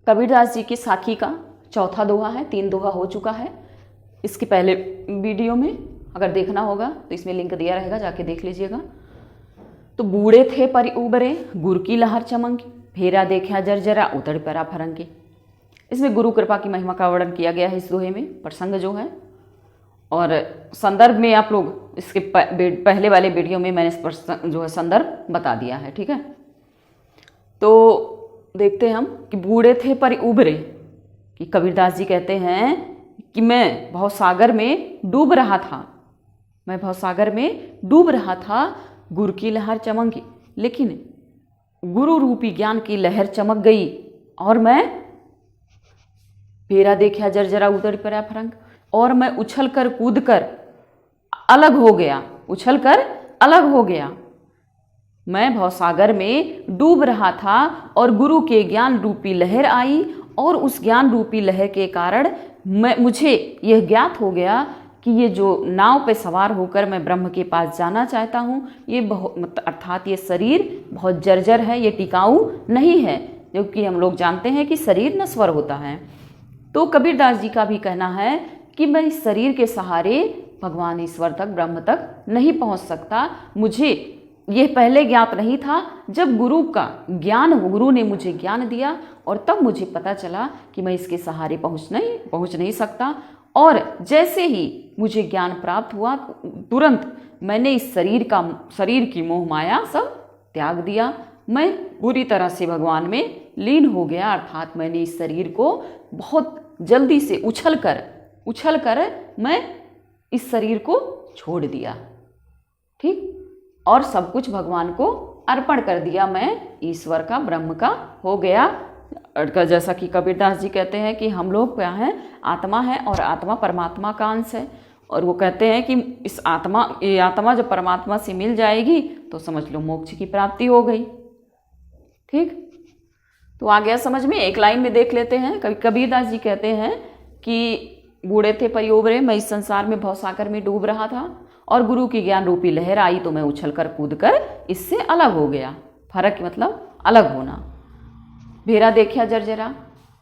कबीरदास जी की साखी का चौथा दोहा है, 3 दोहा हो चुका है। इसके पहले वीडियो में अगर देखना होगा तो इसमें लिंक दिया रहेगा, जाके देख लीजिएगा। तो बूढ़े थे पर उबरे, गुर की लहर चमकी, फेरा देखा जर्जरा उतड़ पड़ा फरंगी। इसमें गुरु कृपा की महिमा का वर्णन किया गया है इस दोहे में, प्रसंग जो है। और संदर्भ में आप लोग इसके पहले वाले वीडियो में मैंने जो है संदर्भ बता दिया है, ठीक है। तो देखते हैं हम कि बूढ़े थे पर उबरे, कि कबीरदास जी कहते हैं कि मैं भवसागर में डूब रहा था, मैं भवसागर में डूब रहा था, गुरु की लहर चमकी, लेकिन गुरु रूपी ज्ञान की लहर चमक गई और मैं फेरा देखा जर्जरा उतड़ पड़ा फरंग, और मैं उछल कर कूद कर अलग हो गया, उछल कर अलग हो गया। मैं भवसागर में डूब रहा था और गुरु के ज्ञान रूपी लहर आई, और उस ज्ञान रूपी लहर के कारण मुझे यह ज्ञात हो गया कि ये जो नाव पे सवार होकर मैं ब्रह्म के पास जाना चाहता हूँ, ये अर्थात ये शरीर बहुत जर्जर है, ये टिकाऊ नहीं है, क्योंकि हम लोग जानते हैं कि शरीर नश्वर होता है। तो कबीरदास जी का भी कहना है कि मैं इस शरीर के सहारे भगवान ईश्वर तक, ब्रह्म तक नहीं पहुँच सकता। मुझे यह पहले ज्ञात नहीं था, जब गुरु का ज्ञान, गुरु ने मुझे ज्ञान दिया और तब मुझे पता चला कि मैं इसके सहारे पहुँच नहीं सकता। और जैसे ही मुझे ज्ञान प्राप्त हुआ, तुरंत मैंने इस शरीर की मोह माया सब त्याग दिया। मैं पूरी तरह से भगवान में लीन हो गया, अर्थात मैंने इस शरीर को बहुत जल्दी से उछल कर मैं इस शरीर को छोड़ दिया, ठीक, और सब कुछ भगवान को अर्पण कर दिया। मैं ईश्वर का, ब्रह्म का हो गया। जैसा कि कबीरदास जी कहते हैं कि हम लोग क्या हैं, आत्मा है, और आत्मा परमात्मा का अंश है। और वो कहते हैं कि ये आत्मा जब परमात्मा से मिल जाएगी तो समझ लो मोक्ष की प्राप्ति हो गई, ठीक। तो आ गया समझ में। एक लाइन में देख लेते हैं। कबीरदास जी कहते हैं कि बूढ़े थे पर उबरे, मैं इस संसार में भवसागर में डूब रहा था और गुरु की ज्ञान रूपी लहर आई तो मैं उछल कर कूद कर इससे अलग हो गया। फर्क मतलब अलग होना। फेरा देखा जर्जरा,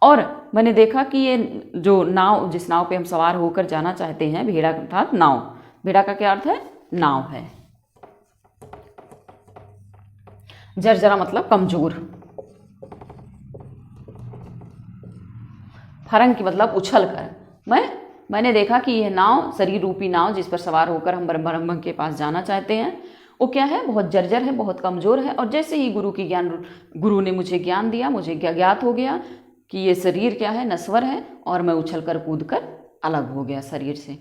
और मैंने देखा कि ये जो नाव, जिस नाव पे हम सवार होकर जाना चाहते हैं, भेड़ा अर्थात नाव, भेड़ा का क्या अर्थ है, नाव है। जर्जरा मतलब कमजोर। फरंग की मतलब उछल कर। मैंने देखा कि यह नाव, शरीर रूपी नाव जिस पर सवार होकर हम ब्रह्म के पास जाना चाहते हैं, वो क्या है, बहुत जर्जर है, बहुत कमज़ोर है। और जैसे ही गुरु ने मुझे ज्ञान दिया, मुझे ज्ञात हो गया कि ये शरीर क्या है, नश्वर है, और मैं उछल कर कूद कर अलग हो गया शरीर से,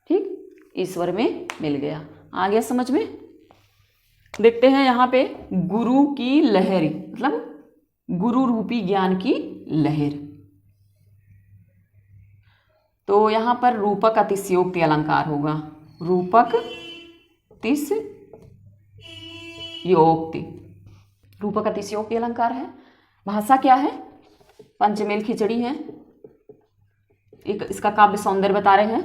ठीक, ईश्वर में मिल गया। आ गया समझ में। देखते हैं यहाँ पे गुरु की लहर, मतलब गुरु रूपी ज्ञान की लहर। तो यहाँ पर रूपक अतिशयोक्ति अलंकार होगा। रूपक अतिशयोक्ति, रूपक अतिशयोक्ति अलंकार है। भाषा क्या है, पंचमेल खिचड़ी है। इसका काव्य सौंदर्य बता रहे हैं।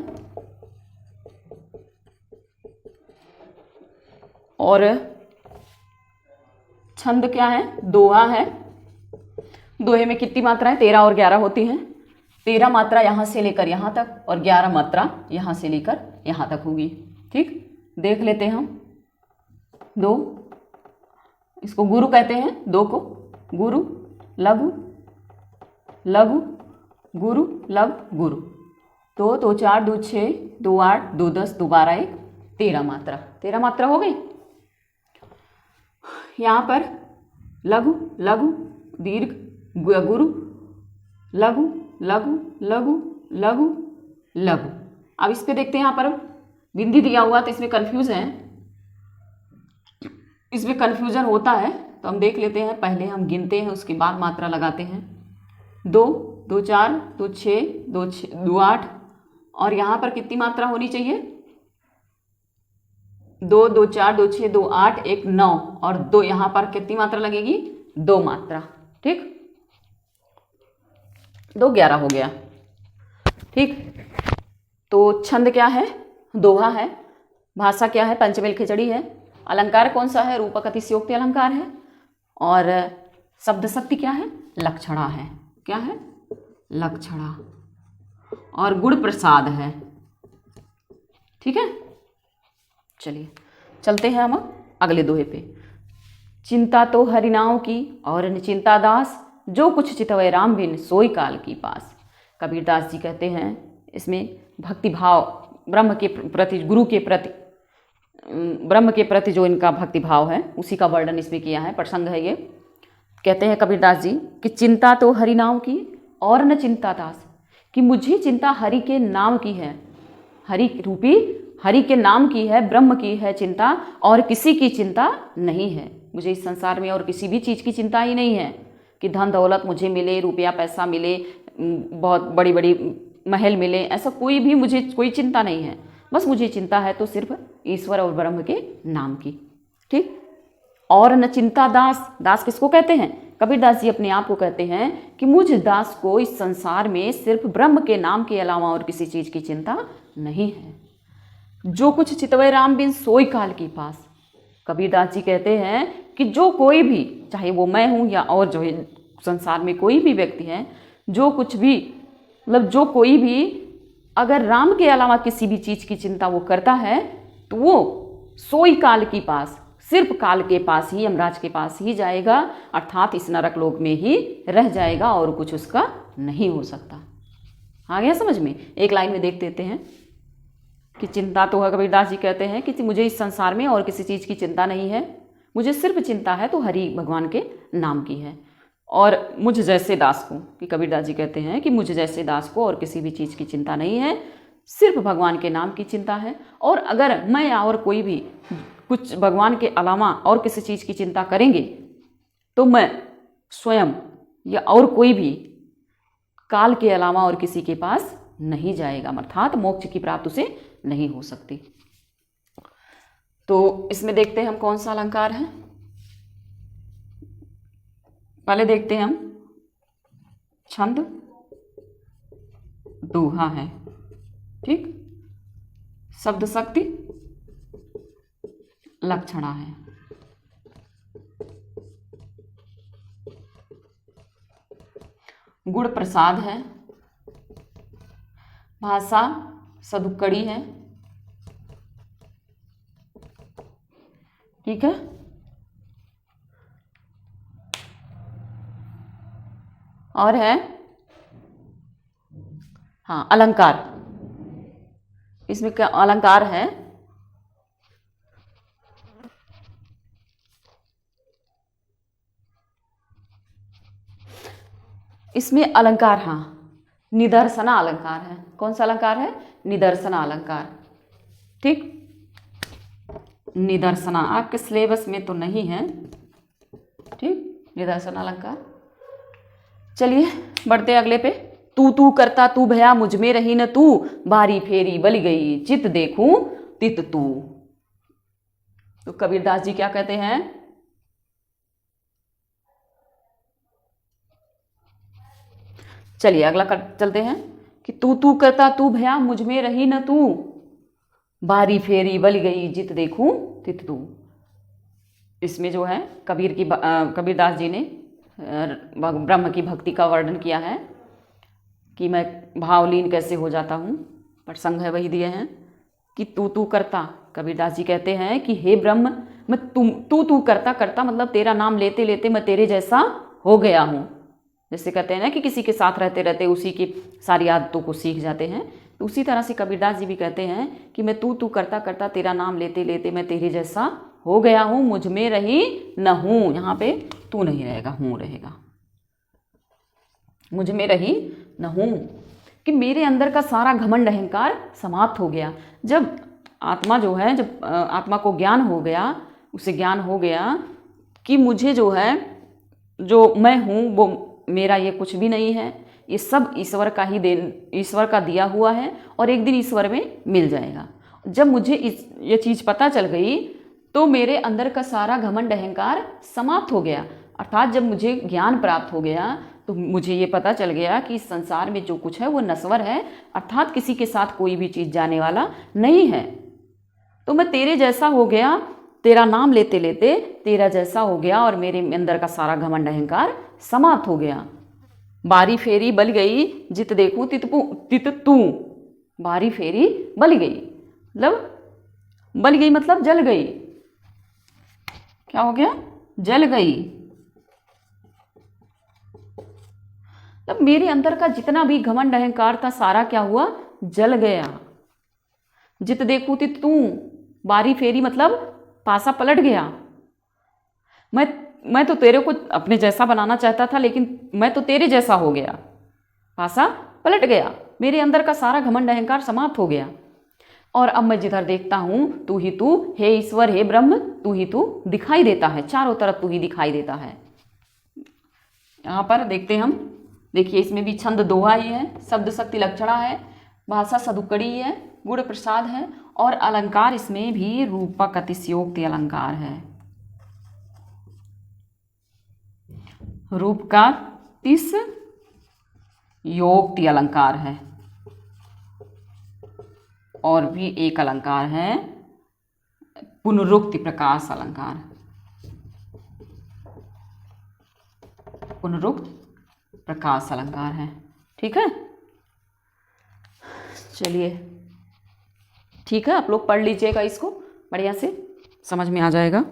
और छंद क्या है, दोहा है। दोहे में कितनी मात्राएं, 13 और 11 होती हैं। 13 मात्रा यहाँ से लेकर यहाँ तक और 11 मात्रा यहाँ से लेकर यहाँ तक होगी, ठीक। देख लेते हैं हम। दो, इसको गुरु कहते हैं, दो को गुरु, लघु, लघु, गुरु, लघु, गुरु। 2 2 4 2 6 2 8 2 10 2 12 1 13 मात्रा, 13 मात्रा हो गई। यहाँ पर लघु, लघु, दीर्घ, गुरु, लघु, लघु, लघु, लघु, लघु। अब इस पे देखते हैं, यहाँ पर बिंदी दिया हुआ तो इसमें कंफ्यूज है, इसमें कंफ्यूजन होता है। तो हम देख लेते हैं, पहले हम गिनते हैं, उसके बाद मात्रा लगाते हैं। 2 2 4 2 6 2 8, और यहाँ पर कितनी मात्रा होनी चाहिए, 2 2 4 2 6 2 8 1 9, और 2 यहाँ पर कितनी मात्रा लगेगी, 2 मात्रा, ठीक। 2 11 हो गया, ठीक। तो छंद क्या है, दोहा है। भाषा क्या है, पंचमेल खिचड़ी है। अलंकार कौन सा है, रूपक अतिशयोक्ति अलंकार है। और शब्द शक्ति क्या है, लक्षणा है। क्या है, लक्षणा, और गुण प्रसाद है। ठीक है, चलिए चलते हैं हम अगले दोहे पे। चिंता तो हरिनाव की और न चिंता दास, जो कुछ चितवै राम बिन सोई काल की पास। कबीरदास जी कहते हैं इसमें भक्ति भाव, ब्रह्म के प्रति, गुरु के प्रति, ब्रह्म के प्रति जो इनका भक्ति भाव है उसी का वर्णन इसमें किया है, प्रसंग है ये। कहते हैं कबीरदास जी कि चिंता तो हरि नाम की और न चिंता दास, कि मुझे चिंता हरि के नाम की है, हरि रूपी हरि के नाम की है, ब्रह्म की है चिंता, और किसी की चिंता नहीं है। मुझे इस संसार में और किसी भी चीज़ की चिंता ही नहीं है कि धन दौलत मुझे मिले, रुपया पैसा मिले, बहुत बड़ी बड़ी महल मिले, ऐसा कोई भी मुझे कोई चिंता नहीं है। बस मुझे चिंता है तो सिर्फ ईश्वर और ब्रह्म के नाम की। ठीक, और न चिंता दास, दास किसको कहते हैं? कबीरदास जी अपने आप को कहते हैं कि मुझ दास को इस संसार में सिर्फ ब्रह्म के नाम के अलावा और किसी चीज़ की चिंता नहीं है। जो कुछ चितवै राम बिन सोई काल की पास। कबीरदास जी कहते हैं कि जो कोई भी, चाहे वो मैं हूँ या और जो संसार में कोई भी व्यक्ति है, जो कुछ भी, मतलब जो कोई भी अगर राम के अलावा किसी भी चीज़ की चिंता वो करता है तो वो सोई काल की पास, सिर्फ काल के पास ही, यमराज के पास ही जाएगा, अर्थात इस नरक लोक में ही रह जाएगा और कुछ उसका नहीं हो सकता। आ गया समझ में? एक लाइन में देख देते हैं कि चिंता तो है, कबीरदास जी कहते हैं कि मुझे इस संसार में और किसी चीज़ की चिंता नहीं है, मुझे सिर्फ चिंता है तो हरि भगवान के नाम की है। और मुझ जैसे दास को, कि कबीरदास जी कहते हैं कि मुझ जैसे दास को और किसी भी चीज़ की चिंता नहीं है, सिर्फ भगवान के नाम की चिंता है। और अगर मैं या और कोई भी कुछ भगवान के अलावा और किसी चीज़ की चिंता करेंगे तो मैं स्वयं या और कोई भी काल के अलावा और किसी के पास नहीं जाएगा, अर्थात मोक्ष की प्राप्ति उसे नहीं हो सकती। तो इसमें देखते हैं हम कौन सा अलंकार है। पहले देखते हैं हम छंद दोहा है। ठीक, शब्द शक्ति लक्षणा है। गुण प्रसाद है, भाषा सदुक्कड़ी है। ठीक है, और है हाँ अलंकार। इसमें क्या अलंकार है? इसमें अलंकार, हाँ निदर्शना अलंकार है। कौन सा अलंकार है? निदर्शना अलंकार। ठीक, निदर्शना आपके सिलेबस में तो नहीं है। ठीक, निदर्शना अलंकार। चलिए बढ़ते अगले पे। तू तू करता तू भया, मुझ में रही न तू, बारी फेरी बल गई, चित देखूं तित तू। तो कबीरदास जी क्या कहते हैं? चलिए अगला चलते हैं कि तू तू करता तू भया, मुझ में रही न तू, बारी फेरी बल गई, जित देखूं तित तू। इसमें जो है कबीरदास जी ने ब्रह्म की भक्ति का वर्णन किया है कि मैं भावलीन कैसे हो जाता हूँ। प्रसंग है वही दिए हैं कि तू तू करता। कबीरदास जी कहते हैं कि हे ब्रह्म, मैं तू तू करता करता, मतलब तेरा नाम लेते लेते मैं तेरे जैसा हो गया हूँ। जैसे कहते हैं ना कि किसी के साथ रहते रहते उसी की सारी आदतों को सीख जाते हैं, तो उसी तरह से कबीरदास जी भी कहते हैं कि मैं तू तू करता करता, तेरा नाम लेते लेते मैं तेरे जैसा हो गया हूँ, मुझ में रही न हूँ। यहाँ पे तू नहीं रहेगा, हूँ रहेगा। मुझ में रही न हूँ, कि मेरे अंदर का सारा घमंड अहंकार समाप्त हो गया। जब आत्मा जो है, जब आत्मा को ज्ञान हो गया, उसे ज्ञान हो गया कि मुझे जो है, जो मैं हूँ वो मेरा ये कुछ भी नहीं है, ये सब ईश्वर का ही देन, ईश्वर का दिया हुआ है और एक दिन ईश्वर में मिल जाएगा। जब मुझे ये चीज़ पता चल गई तो मेरे अंदर का सारा घमंड अहंकार समाप्त हो गया। अर्थात जब मुझे ज्ञान प्राप्त हो गया तो मुझे ये पता चल गया कि इस संसार में जो कुछ है वो नश्वर है, अर्थात किसी के साथ कोई भी चीज़ जाने वाला नहीं है। तो मैं तेरे जैसा हो गया, तेरा नाम लेते लेते तेरा जैसा हो गया और मेरे अंदर का सारा घमंड अहंकार समाप्त हो गया। बारी फेरी बल गई, जित देखूं तित तू। बारी फेरी बल गई, मतलब बल गई मतलब जल गई। क्या हो गया? जल गई। तब मेरे अंदर का जितना भी घमंड अहंकार था सारा क्या हुआ? जल गया। जित देखूं तित तू, बारी फेरी मतलब पासा पलट गया। मैं तो तेरे को अपने जैसा बनाना चाहता था, लेकिन मैं तो तेरे जैसा हो गया। पासा पलट गया, मेरे अंदर का सारा घमंड अहंकार समाप्त हो गया। और अब मैं जिधर देखता हूं तू ही तू, हे ईश्वर, हे ब्रह्म, तू ही तू दिखाई देता है, चारों तरफ तू ही दिखाई देता है। यहां पर देखते हम, देखिए इसमें भी छंद दोहा ही है, शब्द शक्ति लक्षणा है, भाषा सदुक्कड़ी है, गुण प्रसाद है, और अलंकार इसमें भी रूपक अतिशयोक्ति अलंकार है। रूप का तिस योक्ति अलंकार है, और भी एक अलंकार है पुनरुक्ति प्रकाश अलंकार। पुनरुक्त प्रकाश अलंकार है। ठीक है, चलिए ठीक है, आप लोग पढ़ लीजिएगा, इसको बढ़िया से समझ में आ जाएगा।